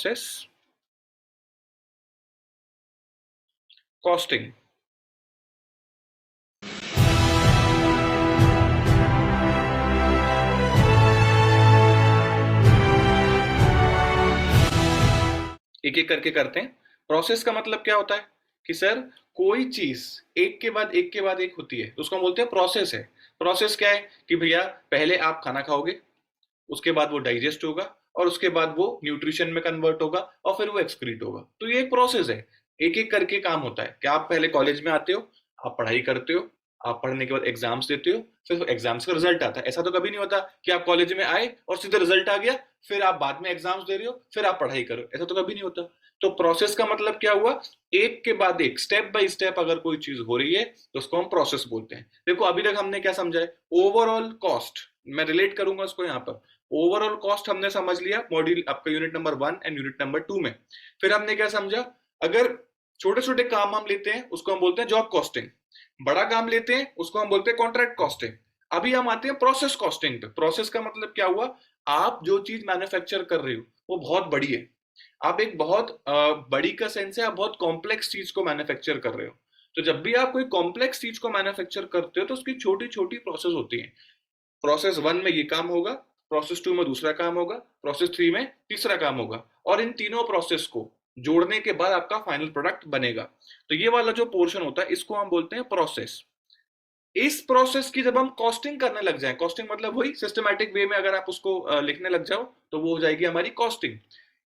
Process costing. एक एक करके करते हैं। प्रोसेस का मतलब क्या होता है कि सर कोई चीज एक के बाद एक के बाद एक होती है तो उसको हम बोलते हैं प्रोसेस है। प्रोसेस क्या है कि भैया पहले आप खाना खाओगे, उसके बाद वो डाइजेस्ट होगा और उसके बाद वो न्यूट्रिशन में कन्वर्ट होगा और फिर वो एक्सक्रीट होगा। तो ये एक प्रोसेस है, एक एक करके काम होता है कि आप पहले कॉलेज में आते हो, आप पढ़ाई करते हो, आप पढ़ने के बाद एग्जाम्स देते हो, फिर एग्जाम्स का रिजल्ट आता है। ऐसा तो कभी नहीं होता कि आप कॉलेज में आए और सीधे रिजल्ट आ गया, फिर आप बाद में एग्जाम्स दे रहे हो, फिर आप पढ़ाई करो, ऐसा तो कभी नहीं होता। तो प्रोसेस का मतलब क्या हुआ, एक के बाद एक स्टेप बाय स्टेप अगर कोई चीज हो रही है तो उसको हम प्रोसेस बोलते हैं। देखो अभी तक हमने क्या समझा है, ओवरऑल कॉस्ट, मैं रिलेट करूंगा उसको यहाँ पर। ओवरऑल कॉस्ट हमने समझ लिया मॉड्यूल आपका unit number 1 and unit number 2 में। फिर हमने क्या समझा, अगर छोटे छोटे काम हम लेते हैं उसको हम बोलते हैं जॉब कॉस्टिंग, बड़ा काम लेते हैं उसको हम बोलते हैं कॉन्ट्रैक्ट कॉस्टिंग। अभी हम आते हैं प्रोसेस कॉस्टिंग पे। प्रोसेस का मतलब क्या हुआ, आप जो चीज मैन्युफैक्चर कर रहे हो वो बहुत बड़ी है, आप एक बहुत बड़ी का सेंस है आप बहुत कॉम्प्लेक्स चीज को मैन्युफैक्चर कर रहे हो। तो जब भी आप कोई कॉम्प्लेक्स चीज को मैन्युफैक्चर करते हो तो उसकी छोटी छोटी प्रोसेस होती है। प्रोसेस 1 में ये काम होगा, प्रोसेस 2 में दूसरा काम होगा, प्रोसेस 3 में तीसरा काम होगा, और इन तीनों प्रोसेस को जोड़ने के बाद आपका फाइनल प्रोडक्ट बनेगा। तो ये वाला जो पोर्शन होता है इसको हम बोलते हैं प्रोसेस। इस प्रोसेस की जब हम कॉस्टिंग करने लग जाएं, कॉस्टिंग मतलब वही सिस्टमैटिक वे में अगर आप उसको लिखने लग जाओ तो वो हो जाएगी हमारी कॉस्टिंग।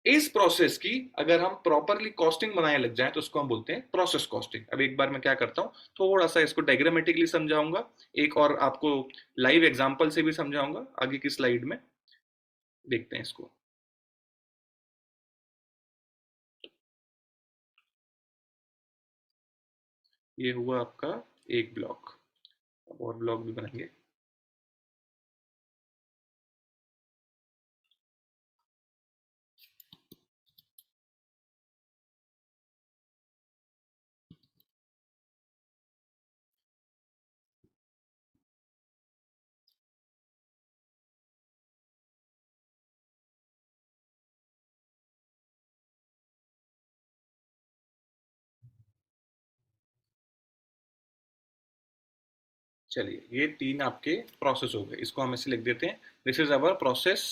इस प्रोसेस की अगर हम प्रॉपरली कॉस्टिंग बनाने लग जाएं तो उसको हम बोलते हैं प्रोसेस कॉस्टिंग। अब एक बार मैं क्या करता हूं, थोड़ा सा इसको डायग्रामेटिकली समझाऊंगा, एक और आपको लाइव एग्जांपल से भी समझाऊंगा आगे की स्लाइड में। देखते हैं इसको। ये हुआ आपका एक ब्लॉक, अब और ब्लॉक भी बनाएंगे। चलिए ये तीन आपके प्रोसेस हो गए, इसको हम ऐसे लिख देते हैं, this is our process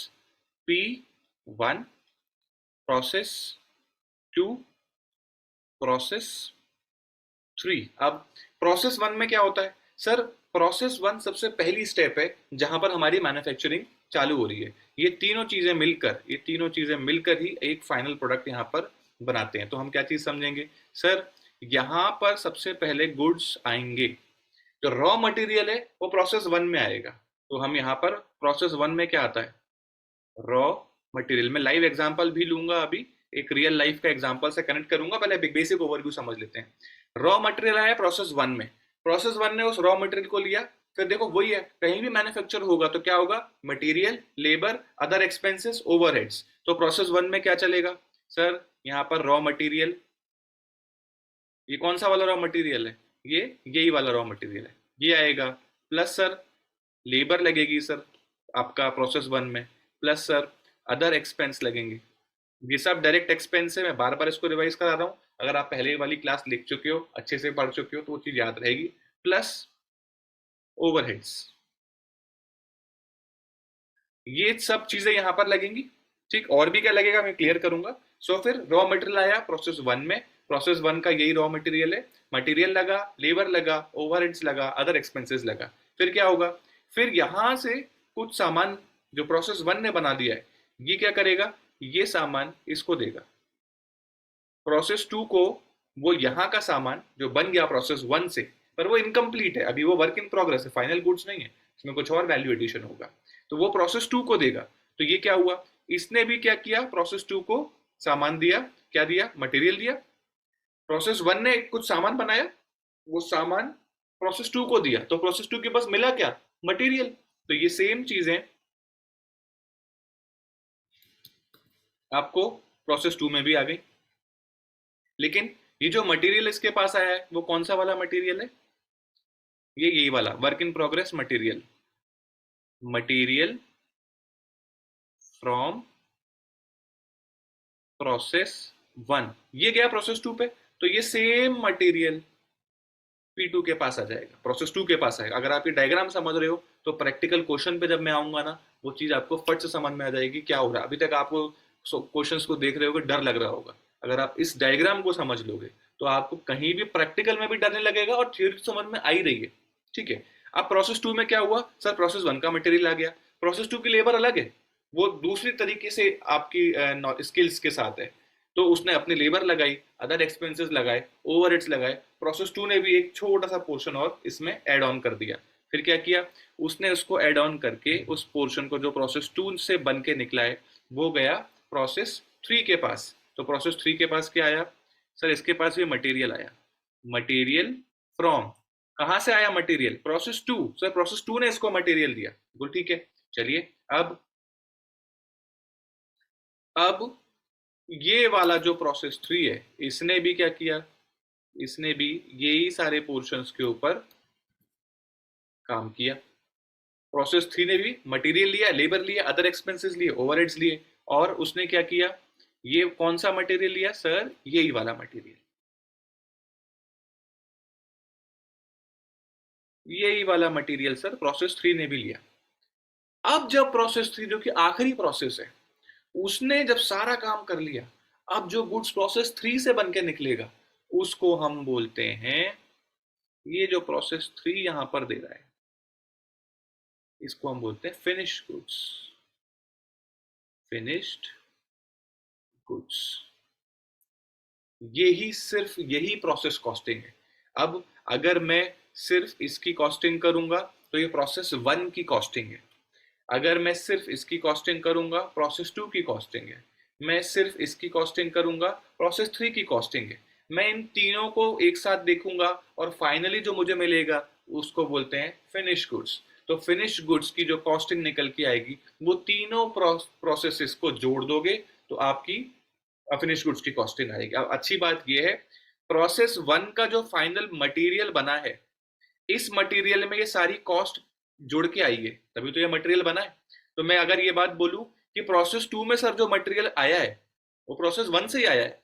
P1, process 2, process 3। अब प्रोसेस 1 में क्या होता है सर, प्रोसेस 1 सबसे पहली स्टेप है जहां पर हमारी मैन्युफैक्चरिंग चालू हो रही है। ये तीनों चीजें मिलकर ही एक फाइनल प्रोडक्ट यहाँ पर बनाते हैं। तो हम क्या चीज समझेंगे सर, यहाँ पर सबसे पहले गुड्स आएंगे, जो रॉ मटेरियल है वो प्रोसेस 1 में आएगा। तो हम यहाँ पर प्रोसेस 1 में क्या आता है, रॉ मटेरियल। मैं लाइव एग्जांपल भी लूंगा अभी, एक रियल लाइफ का एग्जांपल से कनेक्ट करूंगा, पहले बेसिक ओवरव्यू समझ लेते हैं। रॉ मटेरियल आया प्रोसेस 1 में, प्रोसेस 1 ने उस रॉ मटेरियल को लिया, फिर देखो वही है, कहीं भी मैन्युफैक्चर होगा तो क्या होगा, material, labour, other expenses, overheads. तो प्रोसेस 1 में क्या चलेगा सर, यहाँ पर रॉ मटेरियल, ये कौन सा वाला रॉ मटेरियल है, ये यही वाला रॉ मटेरियल है, ये आएगा। प्लस सर लेबर लगेगी सर आपका प्रोसेस 1 में, प्लस सर अदर एक्सपेंस लगेंगे। ये सब डायरेक्ट एक्सपेंस है, मैं बार बार इसको रिवाइज करा रहा हूँ, अगर आप पहले वाली क्लास लिख चुके हो, अच्छे से पढ़ चुके हो तो वो चीज याद रहेगी। प्लस ओवरहेड्स, ये सब चीजें यहाँ पर लगेंगी। ठीक, और भी क्या लगेगा मैं क्लियर करूंगा। सो फिर रॉ मटेरियल आया प्रोसेस 1 में, प्रोसेस 1 का यही रॉ मटेरियल है, मटेरियल लगा, लेबर लगा, ओवरहेड्स लगा, अदर एक्सपेंसेस लगा। फिर क्या होगा, फिर यहां से कुछ सामान जो प्रोसेस 1 ने बना दिया है, ये क्या करेगा, ये सामान इसको देगा प्रोसेस 2 को। वो यहाँ का सामान जो बन गया प्रोसेस 1 से, पर वो इनकम्प्लीट है अभी, वो वर्क इन प्रोग्रेस है, फाइनल गुड्स नहीं है, इसमें कुछ और वैल्यू एडिशन होगा, तो वो प्रोसेस 2 को देगा। तो ये क्या हुआ, इसने भी क्या किया, प्रोसेस 2 को सामान दिया, क्या दिया, मटेरियल दिया। प्रोसेस 1 ने कुछ सामान बनाया, वो सामान प्रोसेस 2 को दिया, तो प्रोसेस 2 के पास मिला क्या, मटेरियल। तो ये सेम चीजें आपको प्रोसेस 2 में भी आ गई। लेकिन ये जो मटेरियल इसके पास आया है वो कौन सा वाला मटेरियल है, ये यही वाला work in progress material, material from process 1, ये गया प्रोसेस 2 पे, तो ये सेम मटेरियल P2 के पास आ जाएगा, प्रोसेस 2 के पास आएगा। अगर आप ये डायग्राम समझ रहे हो तो प्रैक्टिकल क्वेश्चन पे जब मैं आऊंगा ना, वो चीज आपको फट से समझ में आ जाएगी क्या हो रहा है। अभी तक आपको क्वेश्चंस को देख रहे होगे, डर लग रहा होगा। अगर आप इस डायग्राम को समझ लोगे तो आपको कहीं भी प्रैक्टिकल में भी डर नहीं लगेगा और थ्योरी समझ में आ ही रही है। ठीक है, अब प्रोसेस 2 में क्या हुआ सर, प्रोसेस 1 का मटेरियल आ गया, प्रोसेस 2 की लेबर अलग है, वो दूसरी तरीके से आपकी स्किल्स के साथ है, तो उसने अपनी लेबर लगाई, अदर एक्सपेंसेस लगाए, ओवरहेड्स लगाए। प्रोसेस 2 ने भी एक छोटा सा पोर्शन और इसमें ऐड ऑन कर दिया। फिर क्या किया उसने, उसको ऐड ऑन करके उस पोर्शन को जो प्रोसेस 2 से बन के निकला है वो गया प्रोसेस 3 के पास। तो प्रोसेस 3 के पास क्या आया सर, इसके पास भी मटेरियल आया, मटेरियल फ्रॉम, कहां से आया मटेरियल, प्रोसेस 2। सर प्रोसेस 2 ने इसको मटेरियल दिया, बिल्कुल ठीक है। चलिए अब ये वाला जो प्रोसेस 3 है, इसने भी क्या किया, इसने भी यही सारे पोर्शंस के ऊपर काम किया। प्रोसेस 3 ने भी मटेरियल लिया, लेबर लिया, अदर एक्सपेंसेस लिए, ओवरहेड्स लिए, और उसने क्या किया, ये कौन सा मटेरियल लिया सर, यही वाला मटेरियल, यही वाला मटेरियल सर प्रोसेस 3 ने भी लिया। अब जब प्रोसेस 3 जो कि आखिरी प्रोसेस है, उसने जब सारा काम कर लिया, अब जो गुड्स प्रोसेस 3 से बन के निकलेगा उसको हम बोलते हैं, ये जो प्रोसेस 3 यहां पर दे रहा है इसको हम बोलते हैं फिनिश गुड्स, फिनिश्ड गुड्स। यही सिर्फ यही प्रोसेस कॉस्टिंग है। अब अगर मैं सिर्फ इसकी कॉस्टिंग करूंगा तो ये प्रोसेस 1 की कॉस्टिंग है, अगर मैं सिर्फ इसकी कॉस्टिंग करूंगा प्रोसेस 2 की कॉस्टिंग है, मैं सिर्फ इसकी कॉस्टिंग करूंगा प्रोसेस 3 की कॉस्टिंग है। मैं इन तीनों को एक साथ देखूंगा और फाइनली जो मुझे मिलेगा उसको बोलते हैं फिनिश गुड्स। तो फिनिश गुड्स की जो कॉस्टिंग निकल के आएगी वो तीनों प्रोसेसेस को जोड़ दोगे तो आपकी फिनिश गुड्स की कॉस्टिंग आएगी। अब अच्छी बात यह है, प्रोसेस 1 का जो फाइनल मटेरियल बना है, इस मटेरियल में ये सारी कॉस्ट जुड़ के आई है, तभी तो ये मटेरियल बना है। तो मैं अगर ये बात बोलूं कि प्रोसेस 2 में सर जो मटेरियल आया है वो प्रोसेस 1 से ही आया है,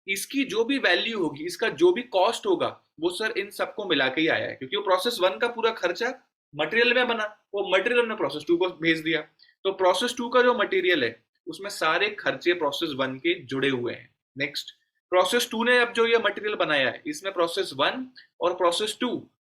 इसकी जो भी वैल्यू होगी, इसका जो भी कॉस्ट होगा, वो सर इन सबको मिला के ही आया है, क्योंकि वो प्रोसेस 1 का पूरा खर्चा मटेरियल में बना, वो मटेरियल ने प्रोसेस 2 को भेज दिया। तो प्रोसेस 2 का जो मटेरियल है उसमें सारे खर्चे प्रोसेस 1 के जुड़े हुए हैं। नेक्स्ट, प्रोसेस 2 ने अब जो ये मटेरियल बनाया है इसमें प्रोसेस 1 और प्रोसेस 2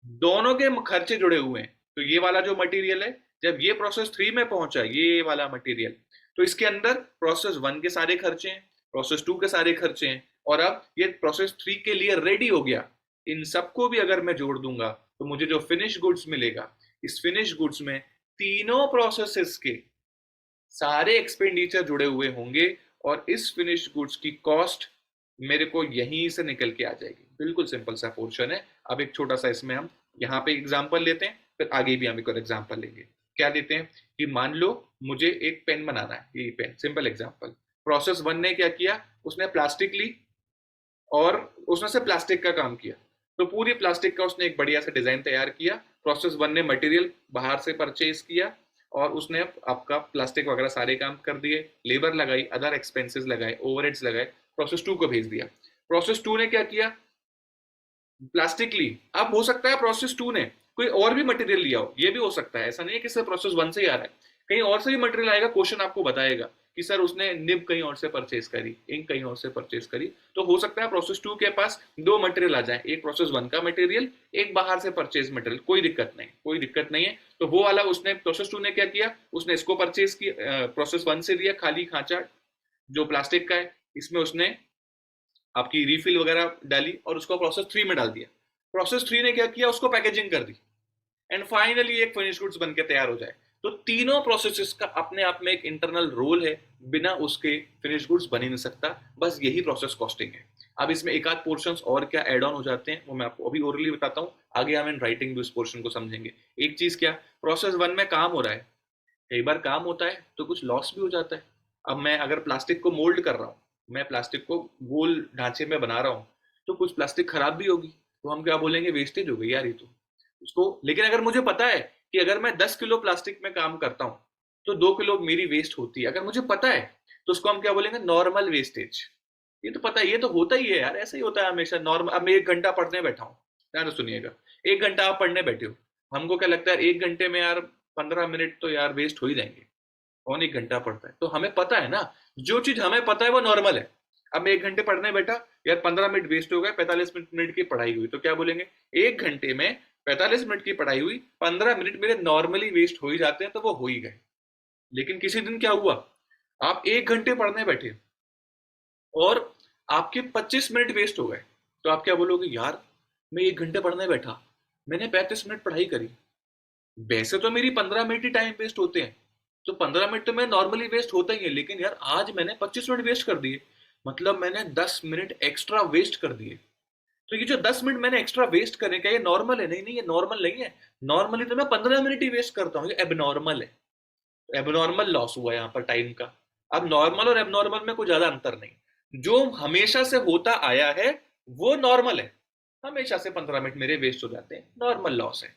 दोनों के खर्चे जुड़े हुए हैं। तो ये वाला जो मटेरियल है जब ये प्रोसेस 3 में पहुंचा, ये वाला मटेरियल, तो इसके अंदर प्रोसेस 1 के सारे खर्चे हैं, प्रोसेस 2 के सारे खर्चे हैं, और अब ये प्रोसेस 3 के लिए रेडी हो गया। इन सबको भी अगर मैं जोड़ दूंगा तो मुझे जो फिनिश गुड्स मिलेगा, इस फिनिश गुड्स में तीनों प्रोसेसेस के सारे एक्सपेंडिचर जुड़े हुए होंगे और इस फिनिश गुड्स की कॉस्ट मेरे को यहीं से निकल के आ जाएगी। बिल्कुल सिंपल सा पोर्शन है। अब एक छोटा सा इसमें हम यहाँ पे एग्जांपल लेते हैं, फिर आगे भी हम एक और एग्जांपल लेंगे। क्या देते हैं कि मान लो मुझे एक पेन बनाना है, ये पेन, सिंपल एग्जांपल। प्रोसेस 1 ने क्या किया, उसने प्लास्टिक ली और उसने से प्लास्टिक का काम किया, तो पूरी प्लास्टिक का उसने एक बढ़िया सा डिजाइन तैयार किया। प्रोसेस 1 ने मटेरियल बाहर से परचेज किया और उसने आपका प्लास्टिक वगैरह सारे काम कर दिए, लेबर लगाई, अदर एक्सपेंसेस लगाए, ओवरहेड्स लगाए, प्रोसेस 2 को भेज दिया। प्रोसेस 2 ने क्या किया, प्लास्टिक ली। अब हो सकता है प्रोसेस 2 ने कोई और भी मटेरियल लिया हो, ये भी हो सकता है, ऐसा नहीं है कि सिर्फ प्रोसेस 1 से ही आ रहा है, कहीं और से भी मटेरियल आएगा। क्वेश्चन आपको बताएगा कि सर उसने निब कहीं और से परचेज करी, इंक कहीं और से परचेज करी, तो हो सकता है प्रोसेस 2 के पास दो मटेरियल आ जाए, एक प्रोसेस 1 का मटेरियल, एक बाहर से परचेज मटेरियल, कोई दिक्कत नहीं, कोई दिक्कत नहीं है। तो वो वाला उसने प्रोसेस 2 ने क्या किया, उसने इसको परचेज किया, प्रोसेस 1 से लिया खाली खांचा जो प्लास्टिक का है, इसमें उसने आपकी रिफिल वगैरह डाली और उसको प्रोसेस 3 में डाल दिया। प्रोसेस 3 ने क्या किया, उसको पैकेजिंग कर दी एंड फाइनली एक फिनिश गुड्स बन के तैयार हो जाए। तो तीनों प्रोसेसेस का अपने आप में एक इंटरनल रोल है, बिना उसके फिनिश गुड्स बन ही नहीं सकता। बस यही प्रोसेस कॉस्टिंग है। अब इसमें एक आध पोर्शंस और क्या एड ऑन हो जाते हैं वो मैं आपको अभी ओरली बताता हूँ, आगे हम इन राइटिंग भी उस पोर्शन को समझेंगे। एक चीज क्या, प्रोसेस 1 में काम हो रहा है, कई बार काम होता है तो कुछ लॉस भी हो जाता है। अब मैं अगर प्लास्टिक को मोल्ड कर रहा हूँ, मैं प्लास्टिक को गोल ढांचे में बना रहा हूँ, तो कुछ प्लास्टिक खराब भी होगी, तो हम क्या बोलेंगे, वेस्टेज हो गई यार ये तो उसको। लेकिन अगर मुझे पता है कि अगर मैं 10 किलो प्लास्टिक में काम करता हूँ तो 2 किलो मेरी वेस्ट होती है, अगर मुझे पता है तो उसको हम क्या बोलेंगे, नॉर्मल वेस्टेज। ये तो पता है, ये तो होता ही है यार, ऐसा ही होता है हमेशा नॉर्मल। अब मैं 1 घंटा पढ़ने बैठा हूँ, ध्यान से सुनिएगा, 1 घंटा आप पढ़ने बैठे हो, हमको क्या लगता है 1 घंटे में यार 15 मिनट तो यार वेस्ट हो ही जाएंगे, कौन 1 घंटा पढ़ता है, तो हमें पता है ना, जो चीज हमें पता है वो नॉर्मल है। अब मैं 1 घंटे पढ़ने बैठा, यार 15 मिनट वेस्ट हो गए, 45 मिनट की पढ़ाई हुई, तो क्या बोलेंगे, 1 घंटे में 45 मिनट की पढ़ाई हुई, 15 मिनट मेरे नॉर्मली वेस्ट हो ही जाते हैं, तो वो हो ही गए। लेकिन किसी दिन क्या हुआ, आप 1 घंटे पढ़ने बैठे और आपके 25 मिनट वेस्ट हो गए, तो आप क्या बोलोगे, यार मैं 1 घंटे पढ़ने बैठा, मैंने 35 मिनट पढ़ाई करी, वैसे तो मेरी 15 मिनट ही टाइम वेस्ट होते हैं, तो 15 मिनट तो मैं नॉर्मली वेस्ट होता ही है, लेकिन यार आज मैंने 25 मिनट वेस्ट कर दिए, मतलब मैंने 10 मिनट एक्स्ट्रा वेस्ट कर दिए। तो ये जो 10 मिनट मैंने एक्स्ट्रा वेस्ट करने का, ये नॉर्मल है? नहीं नहीं, ये नॉर्मल नहीं है। नॉर्मली तो मैं 15 मिनट ही वेस्ट करता हूँ, ये एबनॉर्मल है। एबनॉर्मल लॉस हुआ यहाँ पर टाइम का। अब नॉर्मल और एबनॉर्मल में कोई ज्यादा अंतर नहीं, जो हमेशा से होता आया है वो नॉर्मल है, हमेशा से 15 मिनट मेरे वेस्ट हो जाते हैं, नॉर्मल लॉस है।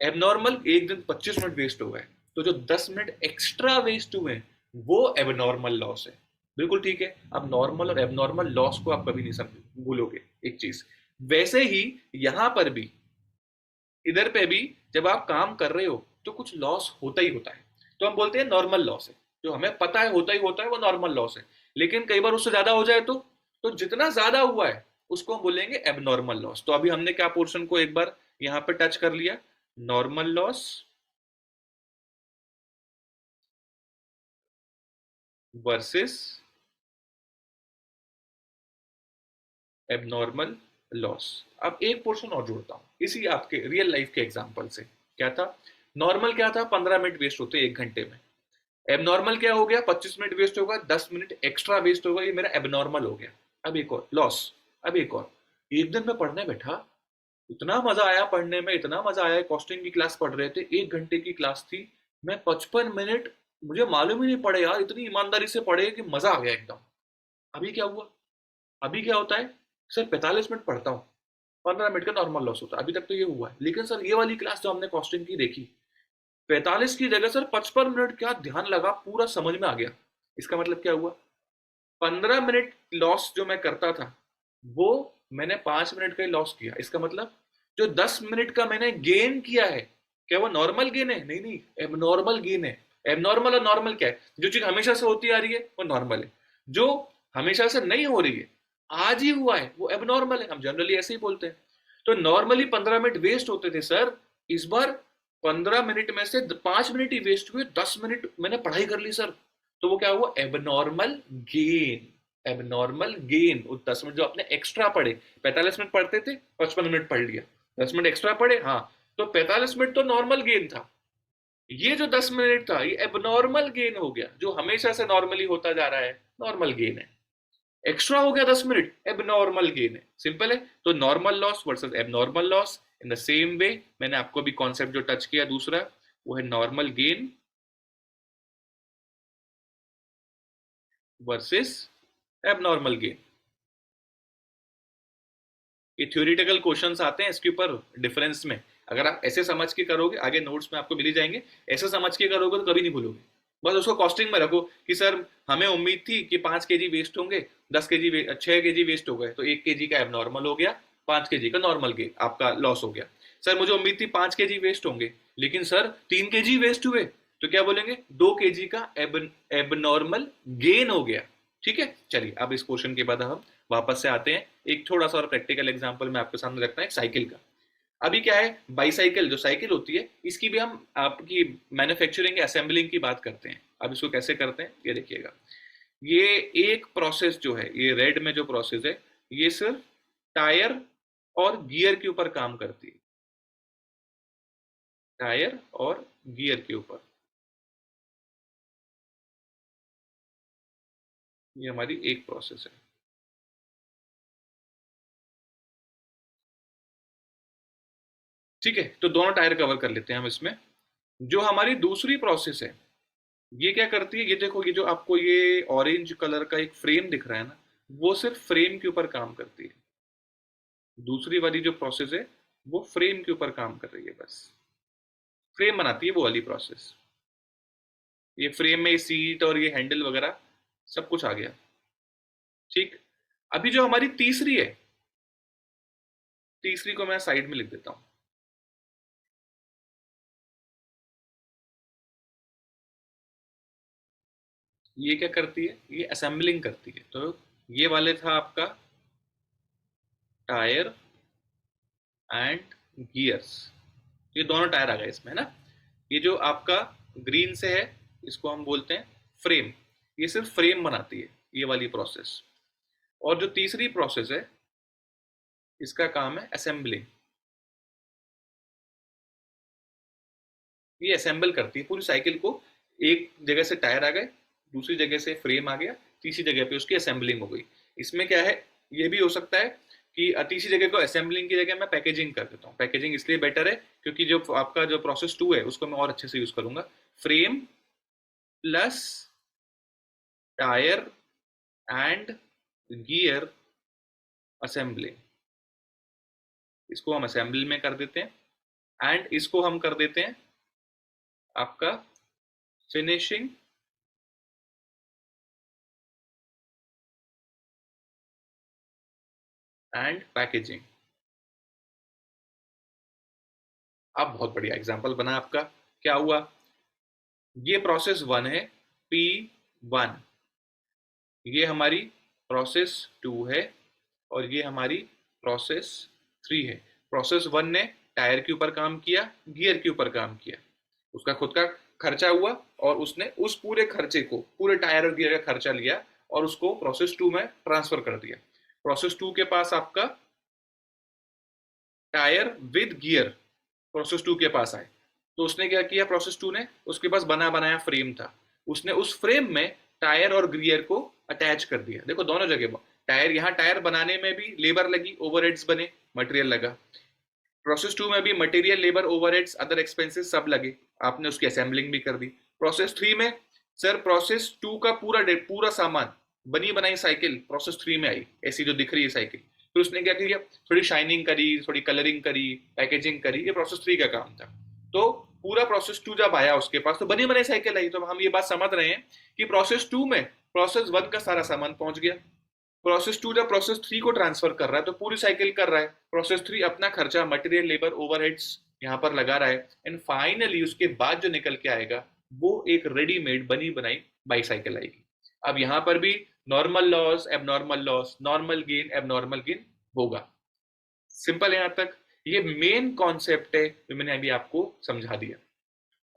एबनॉर्मल, एक दिन 25 मिनट वेस्ट हो गए, तो जो 10 मिनट एक्स्ट्रा वेस्ट हुए वो एबनॉर्मल लॉस है। बिल्कुल ठीक है। अब नॉर्मल और एबनॉर्मल लॉस को आप कभी नहीं समझ भूलोगे एक चीज। वैसे ही यहां पर भी, इधर पे भी, जब आप काम कर रहे हो तो कुछ लॉस होता ही होता है, तो हम बोलते हैं नॉर्मल लॉस है। जो हमें पता है होता ही होता है वो नॉर्मल लॉस है। लेकिन कई बार उससे ज्यादा हो जाए तो जितना ज्यादा हुआ है उसको हम बोलेंगे एबनॉर्मल लॉस। तो अभी हमने क्या पोर्शन को एक बार यहां पे टच कर लिया, normal loss versus abnormal loss. अब एक पोर्शन और जोड़ता हूं इसी आपके रियल लाइफ के एग्जांपल से। क्या था, नॉर्मल क्या था, 15 मिनट वेस्ट होते 1 घंटे में। एबनॉर्मल क्या हो गया, 25 मिनट वेस्ट होगा, 10 मिनट एक्स्ट्रा वेस्ट होगा, ये मेरा एबनॉर्मल हो गया। अब एक और लॉस। अब एक और, एक दिन में पढ़ने बैठा, इतना मजा आया पढ़ने में, इतना मजा आया, कॉस्टिंग की क्लास पढ़ रहे थे, 1 घंटे की क्लास थी, मैं 55 मिनट, मुझे मालूम ही नहीं पड़े यार, इतनी ईमानदारी से पढ़े कि मजा आ गया एकदम। अभी क्या हुआ, अभी क्या होता है, सर 45 मिनट पढ़ता हूँ, 15 मिनट का नॉर्मल लॉस होता है, अभी तक तो ये हुआ है। लेकिन सर ये वाली क्लास जो हमने कॉस्टिंग की देखी, 45 की जगह सर 55 मिनट, क्या ध्यान लगा, पूरा समझ में आ गया। इसका मतलब क्या हुआ, 15 मिनट लॉस जो मैं करता था वो मैंने 5 मिनट का ही लॉस किया। इसका मतलब जो 10 मिनट का मैंने गेन किया है, क्या वो नॉर्मल गेन है? नहीं नहीं, एबनॉर्मल गेन है। एबनॉर्मल और नॉर्मल क्या है, जो चीज हमेशा से होती आ रही है वो नॉर्मल है, जो हमेशा से नहीं हो रही है, आज ही हुआ है, वो एबनॉर्मल है। हम जनरली ऐसे ही बोलते हैं। तो नॉर्मली 15 मिनट वेस्ट होते थे सर, इस बार 15 मिनट में से 5 मिनट ही वेस्ट हुए, 10 मिनट मैंने पढ़ाई कर ली सर। तो वो क्या हुआ, एबनॉर्मल गेन। एबनॉर्मल गेन, वो 10 मिनट जो आपने एक्स्ट्रा पढ़े, 45 मिनट पढ़ते थे, 55 मिनट पढ़ लिया, 10 मिनट एक्स्ट्रा पढ़े, हाँ, तो 45 मिनट तो नॉर्मल गेन था। ये जो 10 मिनट था ये एबनॉर्मल गेन हो गया, जो हमेशा से नॉर्मली होता जा रहा है, नॉर्मल गेन है। एक्स्ट्रा हो गया 10 मिनट, एबनॉर्मल गेन है। सिंपल है। तो normal loss versus abnormal loss, in the same way मैंने आपको भी कॉन्सेप्ट जो टच किया दूसरा, वो है normal gain versus abnormal gain. ये थ्योरेटिकल क्वेश्चंस आते हैं इसके ऊपर डिफरेंस में। अगर आप ऐसे समझ के करोगे, आगे नोट्स में आपको मिल ही जाएंगे, ऐसे समझ के करोगे तो कभी नहीं भूलोगे। बस उसको कॉस्टिंग में रखो कि सर हमें उम्मीद थी कि 5 kg वेस्ट होंगे, 10 kg 6 kg वेस्ट हो गए, तो 1 kg का एबनॉर्मल हो गया, 5 kg का नॉर्मल गेन आपका लॉस हो गया। सर मुझे उम्मीद थी 5 kg वेस्ट होंगे, लेकिन सर 3 kg वेस्ट हुए, तो क्या बोलेंगे, 2 kg का एबनॉर्मल गेन हो गया। ठीक है, चलिए अब इस क्वेश्चन के बाद हम वापस से आते हैं। एक थोड़ा सा और प्रैक्टिकल एग्जांपल मैं आपके सामने रखता हूं, एक साइकिल का। अभी क्या है, बाईसाइकिल जो साइकिल होती है, इसकी भी हम आपकी मैन्युफैक्चरिंग असेंबलिंग की बात करते हैं। अब इसको कैसे करते हैं ये देखिएगा। ये एक प्रोसेस जो है, ये रेड में जो प्रोसेस है, ये सिर्फ टायर और गियर के ऊपर काम करती है, टायर और गियर के ऊपर। ये हमारी एक प्रोसेस है। ठीक है, तो दोनों टायर कवर कर लेते हैं हम इसमें। जो हमारी दूसरी प्रोसेस है, ये क्या करती है, ये देखो, ये जो आपको ये ऑरेंज कलर का एक फ्रेम दिख रहा है ना, वो सिर्फ फ्रेम के ऊपर काम करती है। दूसरी वाली जो प्रोसेस है वो फ्रेम के ऊपर काम कर रही है, बस फ्रेम बनाती है वो वाली प्रोसेस। ये फ्रेम में सीट और ये हैंडल वगैरह सब कुछ आ गया। ठीक, अभी जो हमारी तीसरी है, तीसरी को मैं साइड में लिख देता हूं। ये क्या करती है, ये असेंबलिंग करती है। तो ये वाले था आपका टायर एंड गियर्स, ये दोनों टायर आ गए इसमें, है ना। ये जो आपका ग्रीन से है, इसको हम बोलते हैं फ्रेम, ये सिर्फ फ्रेम बनाती है ये वाली प्रोसेस। और जो तीसरी प्रोसेस है, इसका काम है असेंबलिंग, ये असेंबल करती है पूरी साइकिल को। एक जगह से टायर आ गए, दूसरी जगह से फ्रेम आ गया, तीसरी जगह पे उसकी असेंबलिंग हो गई। इसमें क्या है, ये भी हो सकता है कि तीसरी जगह को असेंबलिंग की जगह मैं पैकेजिंग कर देता हूँ। पैकेजिंग इसलिए बेटर है क्योंकि जो आपका जो प्रोसेस टू है उसको मैं और अच्छे से यूज करूंगा। Frame plus tyre and gear assembling, इसको हम असेंबली में कर देते हैं। एंड इसको हम कर देते हैं आपका फिनिशिंग एंड पैकेजिंग। अब बहुत बढ़िया एग्जाम्पल बना आपका। क्या हुआ, ये प्रोसेस वन है, P1, ये हमारी प्रोसेस टू है, और ये हमारी प्रोसेस थ्री है। प्रोसेस वन ने टायर के ऊपर काम किया, गियर के ऊपर काम किया, उसका खुद का खर्चा हुआ, और उसने उस पूरे खर्चे को, पूरे टायर और गियर का खर्चा लिया और उसको प्रोसेस टू में ट्रांसफर कर दिया। प्रोसेस टू के पास आपका tyre with gear process two के पास आए, तो उसने क्या किया, प्रोसेस टू ने, उसके पास बना बनाया फ्रेम था, उसने उस फ्रेम में टायर और गियर को अटैच कर दिया। देखो दोनों जगह टायर, यहाँ टायर बनाने में भी लेबर लगी, ओवरहेड्स बने, मटेरियल लगा। प्रोसेस टू में भी material, labour, overheads, other expenses सब लगे, आपने उसकी असेंबलिंग भी कर दी। प्रोसेस थ्री में सर, प्रोसेस टू का पूरा पूरा सामान, बनी बनाई साइकिल प्रोसेस थ्री में आई, ऐसी जो दिख रही है साइकिल। फिर उसने क्या किया, थोड़ी शाइनिंग करी, थोड़ी कलरिंग करी, पैकेजिंग करी, ये प्रोसेस थ्री का काम था। तो पूरा प्रोसेस टू जब आया उसके पास, तो बनी बनाई साइकिल आई। तो हम ये बात समझ रहे हैं कि प्रोसेस टू में प्रोसेस वन का सारा सामान पहुंच गया। प्रोसेस टू जब प्रोसेस थ्री को ट्रांसफर कर रहा है तो पूरी साइकिल कर रहा है। प्रोसेस थ्री अपना खर्चा, मटेरियल, लेबर, ओवरहेड्स यहाँ पर लगा रहा है, एंड फाइनली उसके बाद जो निकल के आएगा वो एक रेडीमेड बनी बनाई बाईसाइकिल आएगी। अब यहाँ पर भी normal loss, abnormal loss, normal gain, abnormal gain होगा। सिंपल है यहाँ तक, ये मेन कॉन्सेप्ट है जो मैंने अभी आपको समझा दिया।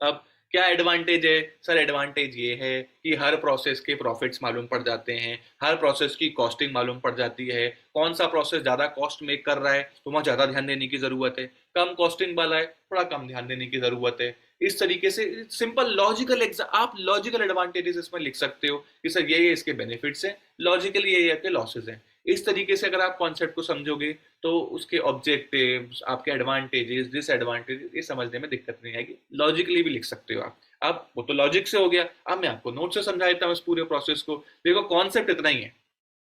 अब क्या एडवांटेज है सर, एडवांटेज ये है कि हर प्रोसेस के प्रॉफिट्स मालूम पड़ जाते हैं, हर प्रोसेस की कॉस्टिंग मालूम पड़ जाती है, कौन सा प्रोसेस ज्यादा कॉस्ट मेक कर रहा है तो वहां ज्यादा ध्यान देने की जरूरत है, कम कॉस्टिंग वाला है थोड़ा कम ध्यान देने की जरूरत है। इस तरीके से सिंपल लॉजिकल आप लॉजिकल एडवांटेजेस इसमें लिख सकते हो कि सर ये इसके बेनिफिट्स हैं, लॉजिकली ये के लॉसेज हैं। इस तरीके से अगर आप कॉन्सेप्ट को समझोगे तो उसके ऑब्जेक्टिव्स, आपके एडवांटेजेस, डिसएडवांटेजेस, ये समझने में दिक्कत नहीं आएगी। लॉजिकली भी लिख सकते हो आप। अब वो तो लॉजिक से हो गया, अब मैं आपको नोट से समझा देता हूँ इस पूरे प्रोसेस को। देखो कॉन्सेप्ट इतना ही है,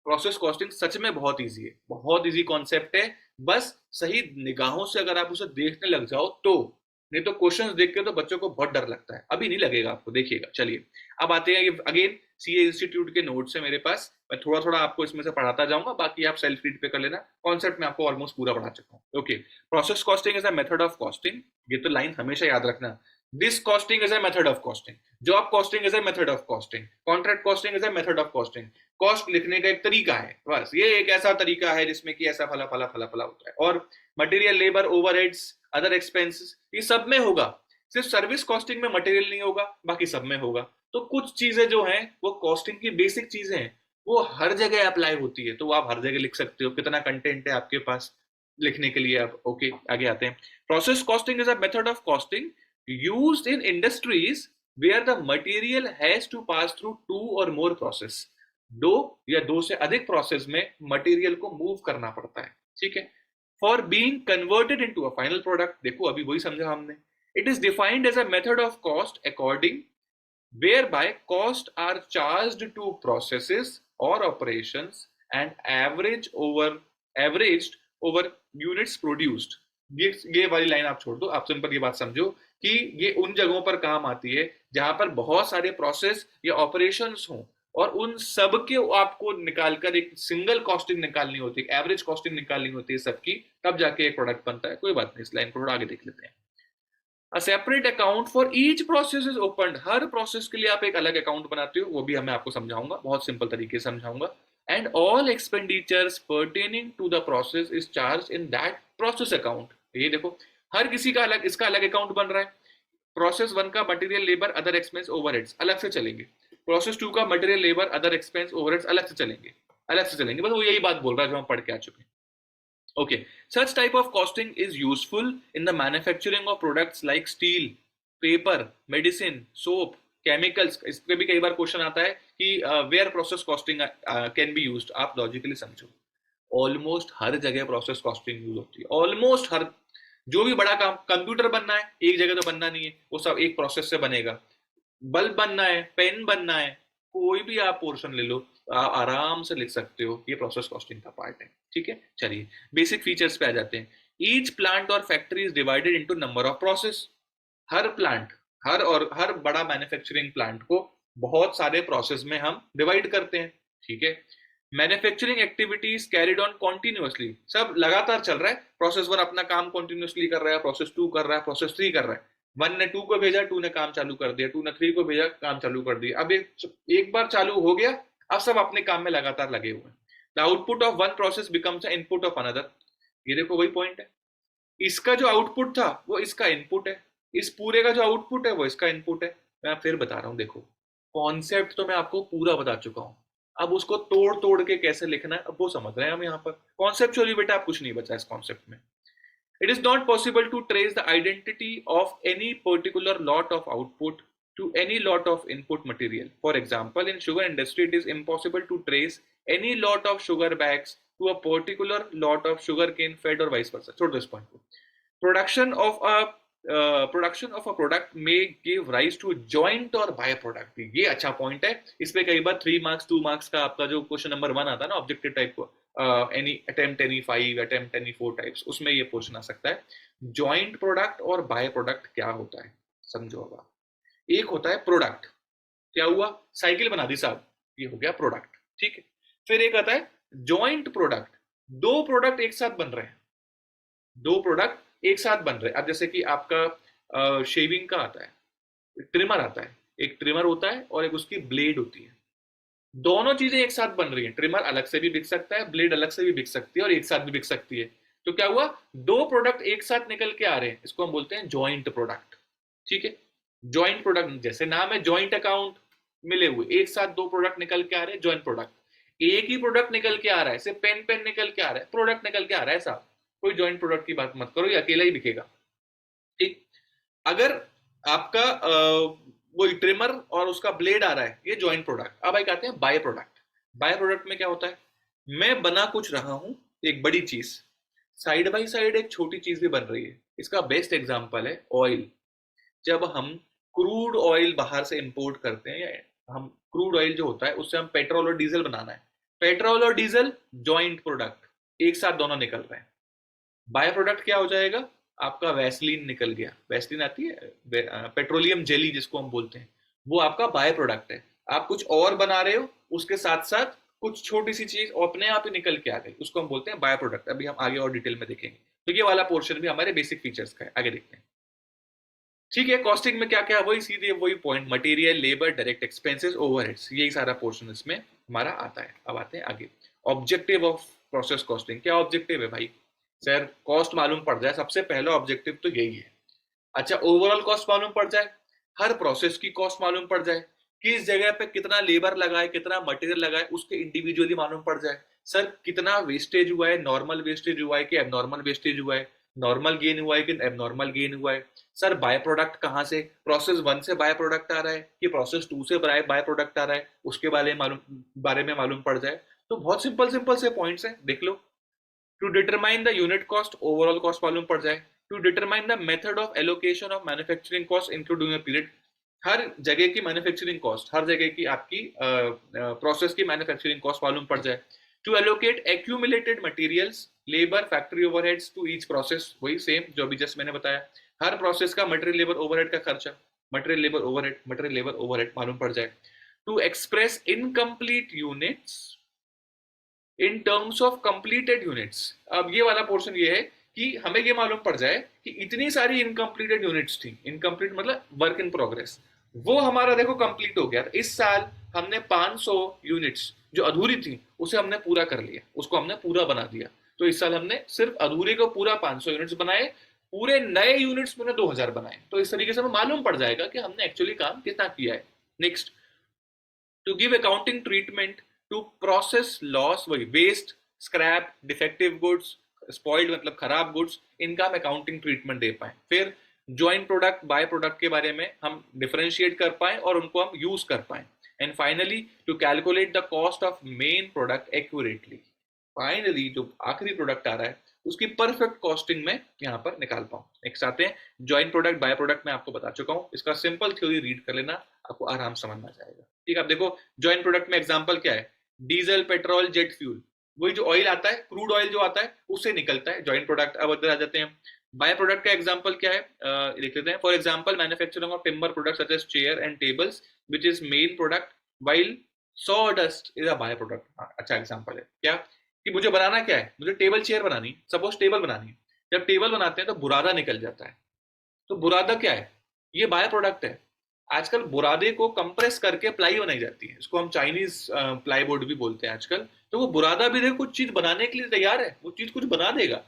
प्रोसेस कॉस्टिंग सच में बहुत इजी है, बहुत इजी कॉन्सेप्ट है। बस सही निगाहों से अगर आप उसे देखने लग जाओ तो, नहीं तो क्वेश्चंस देख के तो बच्चों को बहुत डर लगता है, अभी नहीं लगेगा आपको, देखिएगा। चलिए अब आते हैं ये अगेन सीए इंस्टीट्यूट के नोट्स है मेरे पास, मैं थोड़ा थोड़ा आपको इसमें से पढ़ाता जाऊंगा, बाकी आप सेल्फ रीड पे कर लेना। कॉन्सेप्ट में आपको ऑलमोस्ट पूरा पढ़ा चुका हूँ। Okay, process costing is a method of costing, ये तो लाइन हमेशा याद रखना। This costing is a method of costing, job costing is a method of costing, contract costing is a method of costing. Cost लिखने का एक तरीका है, बस ये एक ऐसा तरीका है जिसमें कि ऐसा फला फला फला फला होता है। और material, labour, overheads, other expenses, ये सब में होगा। सिर्फ सर्विस कॉस्टिंग में मटेरियल नहीं होगा, बाकी सब में होगा। तो कुछ चीजें जो हैं वो कॉस्टिंग की बेसिक चीजें हैं, वो हर जगह अप्लाई होती है, तो आप हर जगह लिख सकते हो। कितना कंटेंट है आपके पास लिखने के लिए आप। ओके, आगे आते हैं। Process costing is a method of costing used in industries where the material has to pass through two or more process, दो या दो से अधिक प्रोसेस में मटेरियल को मूव करना पड़ता है, ठीक है, for being converted into a final product. देखो अभी वही समझा हमने। It is defined as a method of cost according whereby costs are charged to processes or operations and averaged over units produced। ये वाली लाइन आप छोड़ दो, आप सिंपल ये बात समझो कि ये उन जगहों पर काम आती है जहां पर बहुत सारे प्रोसेस या ऑपरेशंस हों, और उन सब के आपको निकालकर एक सिंगल कॉस्टिंग निकालनी होती है, एवरेज कॉस्टिंग निकालनी होती है सबकी, तब जाके एक प्रोडक्ट बनता है। कोई बात नहीं, इस लाइन को थोड़ा आगे देख लेते हैं। A separate account for each process is open, her process के लिए आप एक अलग अकाउंट बनाते हो, वो भी मैं आपको समझाऊंगा, बहुत सिंपल तरीके से समझाऊंगा। And all expenditures pertaining to the process is charge in that process account. ये देखो, हर किसी का अलग, इसका अलग अकाउंट बन रहा है। प्रोसेस वन का material labour other expense overheads अलग से चलेंगे, प्रोसेस टू का material labour other expense overheads अलग से चलेंगे, अलग से चलेंगे। बस वो यही बात बोल रहा है जो हम पढ़ के आ चुके हैं। Okay, such type of costing is useful in the manufacturing of products like steel, paper, medicine, soap, chemicals. इस पे भी कई बार क्वेश्चन आता है कि where process costing can be used. आप लॉजिकली समझो, ऑलमोस्ट हर जगह प्रोसेस कॉस्टिंग यूज होती है, ऑलमोस्ट हर, जो भी बड़ा काम, कंप्यूटर बनना है एक जगह तो बनना नहीं है, वो सब एक प्रोसेस से बनेगा। बल्ब बनना है, पेन बनना है, कोई भी आप पोर्शन ले लो, आप आराम से लिख सकते हो, ये प्रोसेस कॉस्टिंग का पार्ट है। ठीक है, चलिए बेसिक फीचर्स पे आ जाते हैं। ईच प्लांट और factory is divided into number of process. हर प्लांट, हर बड़ा मैन्युफैक्चरिंग प्लांट को बहुत सारे प्रोसेस में हम डिवाइड करते हैं। ठीक है, manufacturing activities carried on continuously, सब लगातार चल रहा है। प्रोसेस वन अपना काम कॉन्टिन्यूअसली कर रहा है, प्रोसेस टू कर रहा है, प्रोसेस थ्री कर रहा है। वन ने टू को भेजा, टू ने काम चालू कर दिया, टू ने थ्री को भेजा, काम चालू कर दिया। अब एक बार चालू हो गया, अब सब अपने काम में लगातार लगे हुए हैं। The output of one process becomes input of another. ये देखो वही पॉइंट है, इसका जो आउटपुट था वो इसका इनपुट है, इस पूरे का जो आउटपुट है वो इसका इनपुट है। मैं फिर बता रहा हूँ, देखो कॉन्सेप्ट तो मैं आपको पूरा बता चुका हूँ, अब उसको तोड़ तोड़ के कैसे लिखना है अब वो समझ रहे हैं हम यहाँ पर। कॉन्सेप्चुअली बेटा आप कुछ नहीं बचा इस कॉन्सेप्ट में। It is not possible to trace the identity of any particular lot of output to any lot of input material. For example, in sugar industry, it is impossible to trace any lot of sugar bags to a particular lot of sugar cane fed or vice versa. So this point, production of a product may give rise to a joint or byproduct. ये अच्छा point है, इस पे कई बार 3 marks 2 marks का आपका जो question number 1 आता है ना ऑब्जेक्टिव टाइप को, any attempt any 5 attempt any 4 types, उसमें ये क्वेश्चन आ सकता है। जॉइंट प्रोडक्ट और बाय प्रोडक्ट क्या होता है समझो। अब एक होता है प्रोडक्ट, क्या हुआ, साइकिल बना दी साहब, ये हो गया प्रोडक्ट। ठीक है, फिर एक आता है जॉइंट प्रोडक्ट, दो प्रोडक्ट एक साथ बन रहे हैं, दो प्रोडक्ट एक साथ बन रहे हैं। अब जैसे कि आपका शेविंग का आता है, ट्रिमर आता है, एक ट्रिमर होता है और एक उसकी ब्लेड होती है, दोनों चीजें एक साथ बन रही हैं। ट्रिमर अलग से भी बिक सकता है, ब्लेड अलग से भी बिक सकती है और एक साथ भी बिक सकती है। तो क्या हुआ, दो प्रोडक्ट एक साथ निकल के आ रहे हैं, इसको हम बोलते हैं जॉइंट प्रोडक्ट। ठीक है, जॉइंट प्रोडक्ट जैसे नाम है, जॉइंट अकाउंट, मिले हुए एक साथ दो प्रोडक्ट निकल के आ रहे हैं, जॉइंट प्रोडक्ट। एक ही प्रोडक्ट निकल के आ रहा है, सिर्फ पेन पेन निकल के आ रहा है, प्रोडक्ट निकल के आ रहा है साहब, कोई जॉइंट प्रोडक्ट की बात मत करो, ये अकेला ही बिकेगा। ठीक, अगर आपका वो ट्रिमर और उसका ब्लेड आ रहा है, ये जॉइंट प्रोडक्ट। अब आते हैं बाय प्रोडक्ट। बाय प्रोडक्ट में क्या होता है, मैं बना कुछ रहा हूं, एक बड़ी चीज, साइड बाय साइड एक छोटी चीज भी बन रही है। इसका बेस्ट एग्जांपल है ऑयल। जब हम क्रूड ऑयल बाहर से इंपोर्ट करते हैं, या हम क्रूड ऑयल जो होता है उससे हम पेट्रोल और डीजल बनाना है, पेट्रोल और डीजल जॉइंट प्रोडक्ट, एक साथ दोनों निकल रहे हैं। बाय प्रोडक्ट क्या हो जाएगा, आपका वैसलीन निकल गया, वैसलीन आती है, पेट्रोलियम जेली जिसको हम बोलते हैं, वो आपका बाय प्रोडक्ट है। आप कुछ और बना रहे हो, उसके साथ साथ कुछ छोटी सी चीज अपने आप ही निकल के आ गई, उसको हम बोलते हैं बाय प्रोडक्ट। अभी हम आगे और डिटेल में देखेंगे। तो ये वाला पोर्शन भी हमारे बेसिक फीचर्स का है, आगे देखते हैं। ठीक है, कॉस्टिंग में क्या क्या, वही सीधे वही point, material, labour, direct expenses, overheads, यही सारा पोर्शन इसमें हमारा आता है। अब आते हैं आगे, ऑब्जेक्टिव ऑफ प्रोसेस कॉस्टिंग। क्या ऑब्जेक्टिव है भाई, सर कॉस्ट मालूम पड़ जाए, सबसे पहला ऑब्जेक्टिव तो यही है। अच्छा, ओवरऑल कॉस्ट मालूम पड़ जाए, हर प्रोसेस की कॉस्ट मालूम पड़ जाए, किस जगह पे कितना लेबर लगा है, कितना मटेरियल लगा है, उसके इंडिविजुअली मालूम पड़ जाए। सर कितना वेस्टेज हुआ है, नॉर्मल वेस्टेज हुआ है कि एबनॉर्मल वेस्टेज हुआ है, नॉर्मल गेन हुआ है कि एबनॉर्मल गेन हुआ है। सर बाय प्रोडक्ट कहाँ से, प्रोसेस वन से बाय प्रोडक्ट आ रहा है कि प्रोसेस टू से बाय प्रोडक्ट आ रहा है, उसके बारे में मालूम पड़ जाए। तो बहुत सिंपल सिंपल से पॉइंट्स हैं, देख लो। To determine the unit cost, overall cost मालूम पड़ जाए। To determine the method of allocation of manufacturing cost including a period, हर जगह की मैन्युफैक्चरिंग कॉस्ट, हर जगह की आपकी प्रोसेस की मैन्युफैक्चरिंग कॉस्ट मालूम पड़ जाए। To allocate accumulated materials, labour, factory overheads to each process, वही सेम जो अभी जस्ट मैंने बताया, हर प्रोसेस का मटेरियल लेबर ओवरहेड का खर्चा, मटेरियल लेबर ओवरहेड मालूम पड़ जाए। To express incomplete units in terms of completed units. अब ये वाला पोर्शन ये है कि हमें ये मालूम पड़ जाए कि इतनी सारी इनकम्प्लीटेड यूनिट्स थी, इनकम्प्लीट मतलब वर्क इन प्रोग्रेस, वो हमारा देखो कंप्लीट हो गया। तो इस साल हमने 500 यूनिट्स जो अधूरी थी उसे हमने पूरा कर लिया, उसको हमने पूरा बना दिया। तो इस साल हमने सिर्फ अधूरे को पूरा 500 यूनिट्स बनाए, पूरे नए यूनिट्स में 2000 बनाए। तो इस तरीके से हमें मालूम पड़ जाएगा कि हमने एक्चुअली काम कितना किया है। Next, to give accounting treatment to process loss, वही waste, scrap, defective goods, spoiled मतलब खराब गुड्स, इनका हम अकाउंटिंग ट्रीटमेंट दे पाए। फिर ज्वाइंट प्रोडक्ट बाय प्रोडक्ट के बारे में हम डिफरेंशिएट कर पाए और उनको हम यूज कर पाए। And finally to calculate the cost of main product accurately, finally जो आखिरी प्रोडक्ट आ रहा है उसकी परफेक्ट कॉस्टिंग में यहाँ पर निकाल पाऊँ। नेक्स्ट आते हैं ज्वाइंट प्रोडक्ट बाय प्रोडक्ट, में आपको बता चुका हूँ, इसका सिंपल थ्योरी रीड कर लेना, आपको आराम समझ में आ जाएगा। ठीक है, आप देखो ज्वाइंट प्रोडक्ट में एग्जांपल क्या है, डीजल, पेट्रोल, जेट फ्यूल, वही जो ऑयल आता है, क्रूड ऑयल जो आता है उससे निकलता है ज्वाइंट प्रोडक्ट। अब इधर आ जाते हैं, बाय प्रोडक्ट का एग्जांपल क्या है, लिख लेते हैं। For example manufacturing of timber products such as chair and tables which is main product while sawdust is a by product. अच्छा एग्जांपल है क्या, कि मुझे बनाना क्या है, मुझे टेबल चेयर बनानी, सपोज टेबल बनानी है। जब टेबल बनाते हैं तो बुरादा निकल जाता है, तो बुरादा क्या है, ये बाय प्रोडक्ट है। आजकल बुरादे को कंप्रेस करके प्लाई बनाई जाती है, इसको हम चाइनीज प्लाई बोर्ड भी बोलते हैं आजकल। तो वो बुरादा भी देखो कुछ चीज बनाने के लिए तैयार है, वो चीज कुछ बना देगा।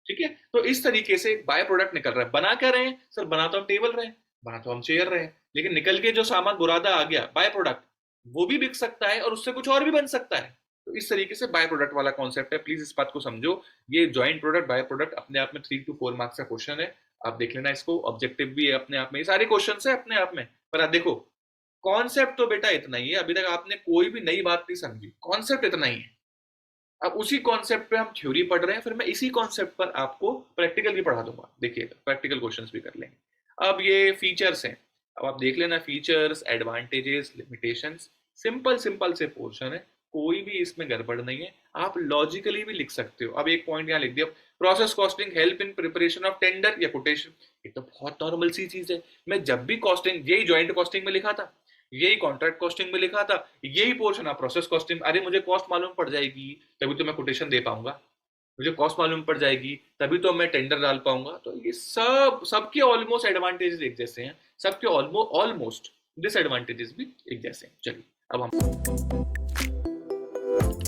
ठीक है, तो इस तरीके से बाय प्रोडक्ट निकल रहा है। बना क्या रहे हैं सर, बना तो हम टेबल रहे हैं, बना तो हम चेयर रहे हैं, लेकिन निकल के जो सामान बुरादा आ गया बाय प्रोडक्ट, वो भी बिक सकता है और उससे कुछ और भी बन सकता है। तो इस तरीके से बाय प्रोडक्ट वाला कॉन्सेप्ट है, प्लीज इस बात को समझो। ये जॉइंट प्रोडक्ट बाय प्रोडक्ट अपने आप में 3 to 4 मार्क्स का क्वेश्चन है, आप देख लेना इसको, ऑब्जेक्टिव भी है अपने आप में, ये सारे क्वेश्चन है अपने आप में। पर आप देखो कॉन्सेप्ट तो बेटा इतना ही है, अभी तक आपने कोई भी नई बात नहीं समझी, कॉन्सेप्ट इतना ही है। अब उसी कॉन्सेप्ट पे हम थ्योरी पढ़ रहे हैं, फिर मैं इसी कॉन्सेप्ट पर आपको प्रैक्टिकल भी पढ़ा दूंगा, देखिए प्रैक्टिकल क्वेश्चंस भी कर लेंगे। अब ये फीचर्स हैं, अब आप देख लेना, features, advantages, limitations, simple simple से पोर्शन है, कोई भी इसमें गड़बड़ नहीं है, आप लॉजिकली भी लिख सकते हो। अब एक पॉइंट यहाँ लिख दिया, process costing help in preparation of tender या कोटेशन, ये तो बहुत नॉर्मल सी चीज है। मैं जब भी कॉस्टिंग, यही ज्वाइंट कॉस्टिंग में लिखा था, यही कॉन्ट्रैक्ट कॉस्टिंग में लिखा था, यही पोर्शन आप प्रोसेस कॉस्टिंग, अरे मुझे कॉस्ट मालूम पड़ जाएगी तभी तो मैं कोटेशन दे पाऊंगा, मुझे कॉस्ट मालूम पड़ जाएगी तभी तो मैं टेंडर डाल पाऊंगा। तो ये सब, सबके ऑलमोस्ट एडवांटेजेस एक जैसे हैं, सबके ऑलमोस्ट डिसएडवांटेजेस भी एक जैसे हैं। चलिए अब हम